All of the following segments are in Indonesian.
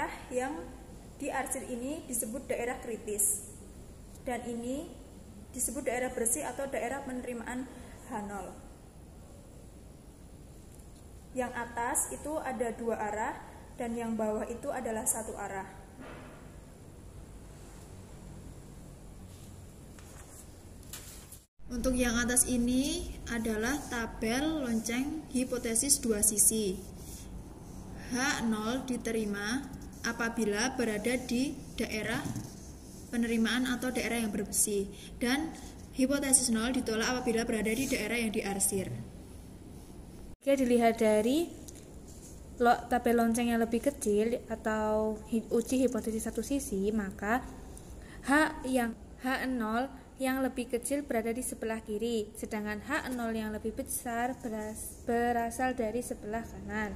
daerah yang diarsir ini disebut daerah kritis, dan ini disebut daerah bersih atau daerah penerimaan H0. Yang atas itu ada 2 arah dan yang bawah itu adalah 1 arah. Untuk yang atas ini adalah tabel lonceng hipotesis 2 sisi. H0 diterima apabila berada di daerah penerimaan atau daerah yang bersih, dan hipotesis 0 ditolak apabila berada di daerah yang diarsir. Jika dilihat dari tabel lonceng yang lebih kecil atau uji hipotesis 1 sisi, maka H0 yang lebih kecil berada di sebelah kiri, sedangkan H0 yang lebih besar berasal dari sebelah kanan.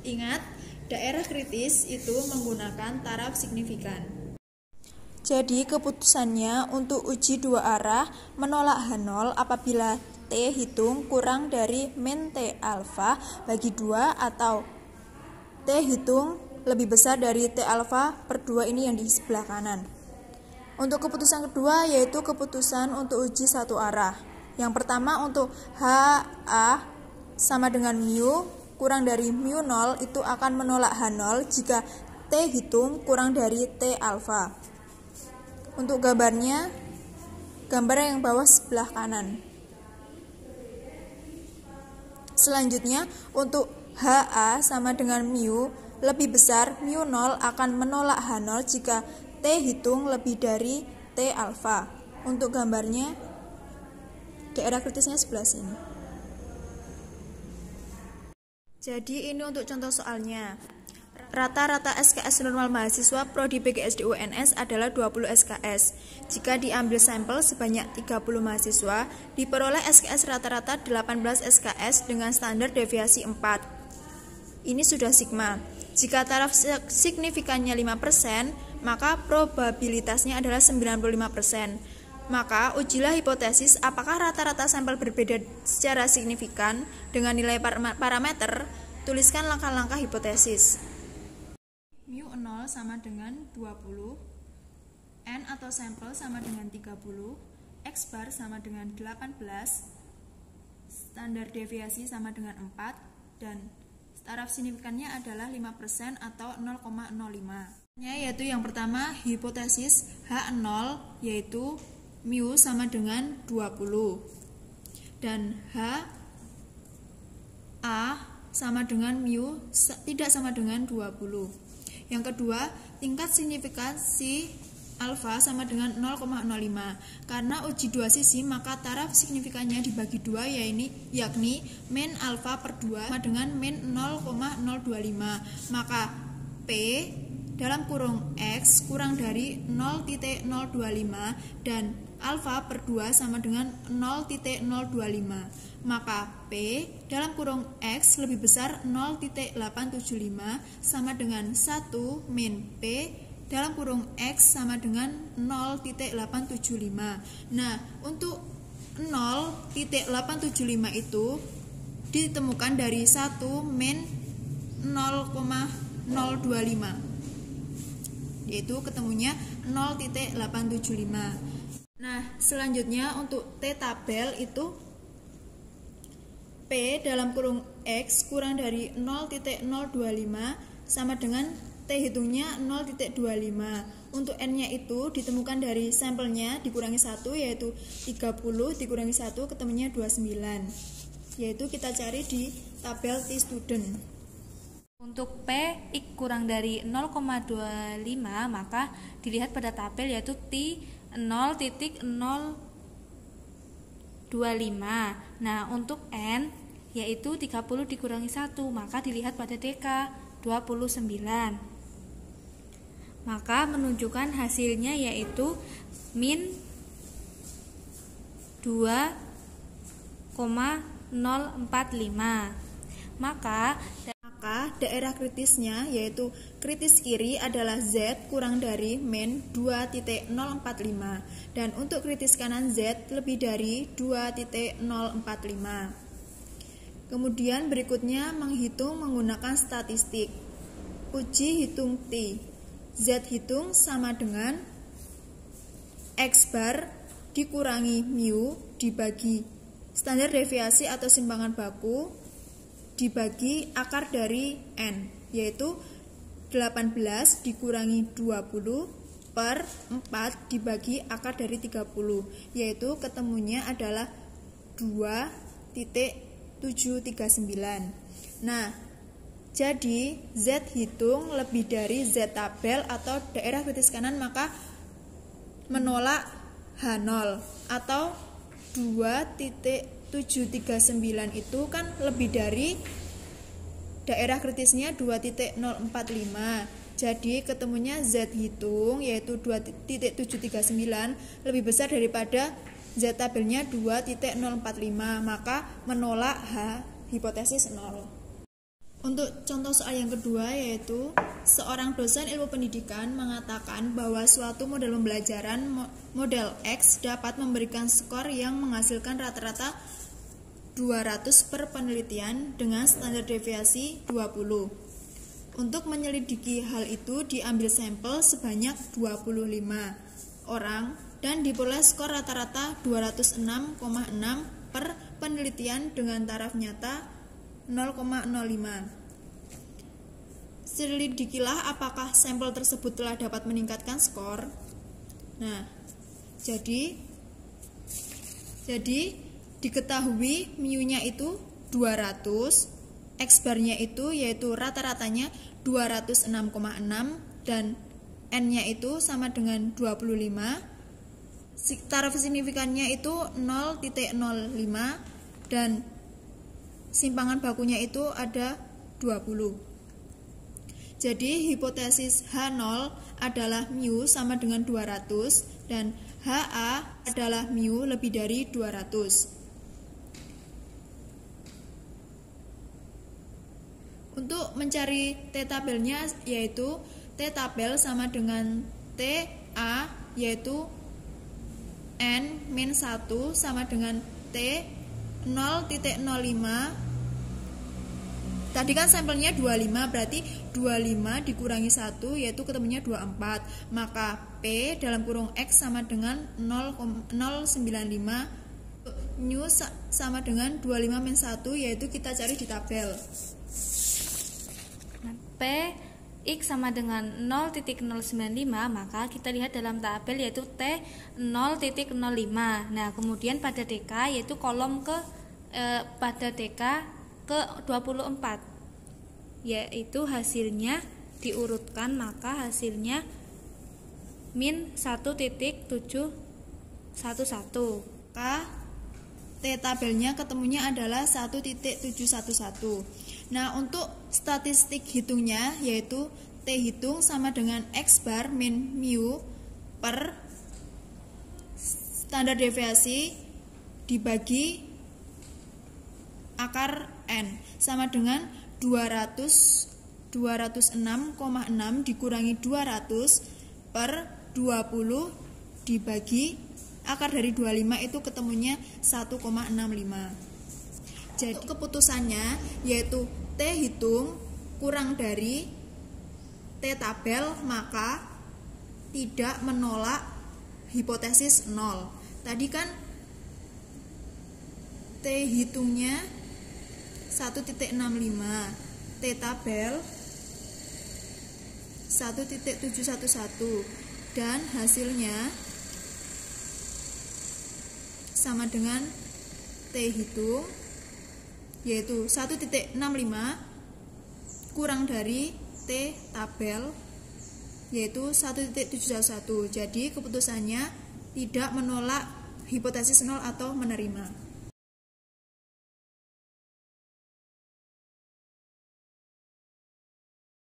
Ingat, daerah kritis itu menggunakan taraf signifikan. Jadi keputusannya untuk uji 2 arah menolak H0 apabila T hitung kurang dari min T alfa bagi 2 atau T hitung lebih besar dari T alfa per 2 ini yang di sebelah kanan. Untuk keputusan kedua yaitu keputusan untuk uji 1 arah. Yang pertama untuk HA sama dengan mu kurang dari mu 0 itu akan menolak H0 jika T hitung kurang dari T alfa. Untuk gambarnya, gambar yang bawah sebelah kanan. Selanjutnya untuk HA sama dengan mu lebih besar mu 0 akan menolak H0 jika T hitung lebih dari T alfa. Untuk gambarnya, daerah kritisnya sebelah sini. Jadi ini untuk contoh soalnya. Rata-rata SKS normal mahasiswa Prodi PGSD UNS adalah 20 SKS. Jika diambil sampel sebanyak 30 mahasiswa, diperoleh SKS rata-rata 18 SKS dengan standar deviasi 4. Ini sudah sigma. Jika taraf signifikannya 5%, maka probabilitasnya adalah 95%. Maka ujilah hipotesis apakah rata-rata sampel berbeda secara signifikan dengan nilai parameter. Tuliskan langkah-langkah hipotesis. Mu 0 sama dengan 20, N atau sampel sama dengan 30, X bar sama dengan 18, standar deviasi sama dengan 4, dan taraf signifikannya adalah 5% atau 0,05. Yaitu yang pertama hipotesis H0 yaitu mu sama dengan 20 dan H A sama dengan mu tidak sama dengan 20. Yang kedua, tingkat signifikansi alfa sama dengan 0,05. Karena uji 2 sisi, maka taraf signifikannya dibagi 2 yakni min alfa per 2 sama dengan min 0,025. Maka P dalam kurung X kurang dari 0,025 dan alfa per 2 sama dengan 0,025. Maka P dalam kurung X lebih besar 0,875 sama dengan 1 min P dalam kurung X sama dengan 0,875. Nah, untuk 0,875 itu ditemukan dari 1 min 0,025, yaitu ketemunya 0,875. Nah, selanjutnya untuk T tabel itu P dalam kurung X kurang dari 0,025 sama dengan T hitungnya 0,25. Untuk N-nya itu ditemukan dari sampelnya dikurangi 1 yaitu 30 dikurangi 1 ketemunya 29. Yaitu kita cari di tabel T student. Untuk P kurang dari 0,25 maka dilihat pada tabel yaitu T 0,025. Nah, untuk N yaitu 30 dikurangi 1 maka dilihat pada DK 29. Maka menunjukkan hasilnya yaitu min 2,045. Maka daerah kritisnya yaitu kritis kiri adalah Z kurang dari min 2,045 dan untuk kritis kanan Z lebih dari 2,045. Kemudian berikutnya menghitung menggunakan statistik. uji hitung T. Z hitung sama dengan X bar dikurangi mu dibagi standar deviasi atau simpangan baku dibagi akar dari N, yaitu 18 dikurangi 20 per 4 dibagi akar dari 30, yaitu ketemunya adalah 2,739. Nah, jadi Z hitung lebih dari Z tabel atau daerah kritis kanan, maka menolak H0 atau 2,739 itu kan lebih dari daerah kritisnya 2,045. Jadi ketemunya Z hitung yaitu 2,739 lebih besar daripada Z tabelnya 2,045, maka menolak H hipotesis 0. Untuk contoh soal yang kedua, yaitu seorang dosen ilmu pendidikan mengatakan bahwa suatu model pembelajaran model X dapat memberikan skor yang menghasilkan rata-rata 200 per penelitian dengan standar deviasi 20. Untuk menyelidiki hal itu diambil sampel sebanyak 25 orang dan diperoleh skor rata-rata 206,6 per penelitian dengan taraf nyata 0,05. Selidikilah apakah sampel tersebut telah dapat meningkatkan skor. Nah, jadi diketahui mu-nya itu 200, X bar-nya itu yaitu rata-ratanya 206,6 dan N-nya itu sama dengan 25. Taraf signifikannya itu 0,05 dan simpangan bakunya itu ada 20. Jadi hipotesis H0 adalah mu sama dengan 200 dan HA adalah mu lebih dari 200. Untuk mencari T tabelnya yaitu T tabel sama dengan TA yaitu N-1 sama dengan T 0,05. Tadi kan sampelnya 25, berarti 25 dikurangi 1 yaitu ketemunya 24. Maka P dalam kurung X sama dengan 0,095, mu sama dengan 25 min 1 yaitu kita cari di tabel. P X sama dengan 0,095, maka kita lihat dalam tabel yaitu T 0,05. Nah, kemudian pada DK yaitu kolom pada DK ke 24, yaitu hasilnya diurutkan, maka hasilnya min 1,711. T tabelnya ketemunya adalah 1,711. Nah, untuk statistik hitungnya yaitu T hitung sama dengan X bar min mu per standar deviasi dibagi akar N sama dengan 206,6 dikurangi 200 per 20 dibagi akar dari 25 itu ketemunya 1,65. Jadi keputusannya yaitu T hitung kurang dari T tabel, maka tidak menolak hipotesis 0. Tadi kan T hitungnya 1,65, T tabel 1,711 dan hasilnya sama dengan T hitung yaitu 1,65 kurang dari T tabel yaitu 1,711. Jadi keputusannya tidak menolak hipotesis 0 atau menerima.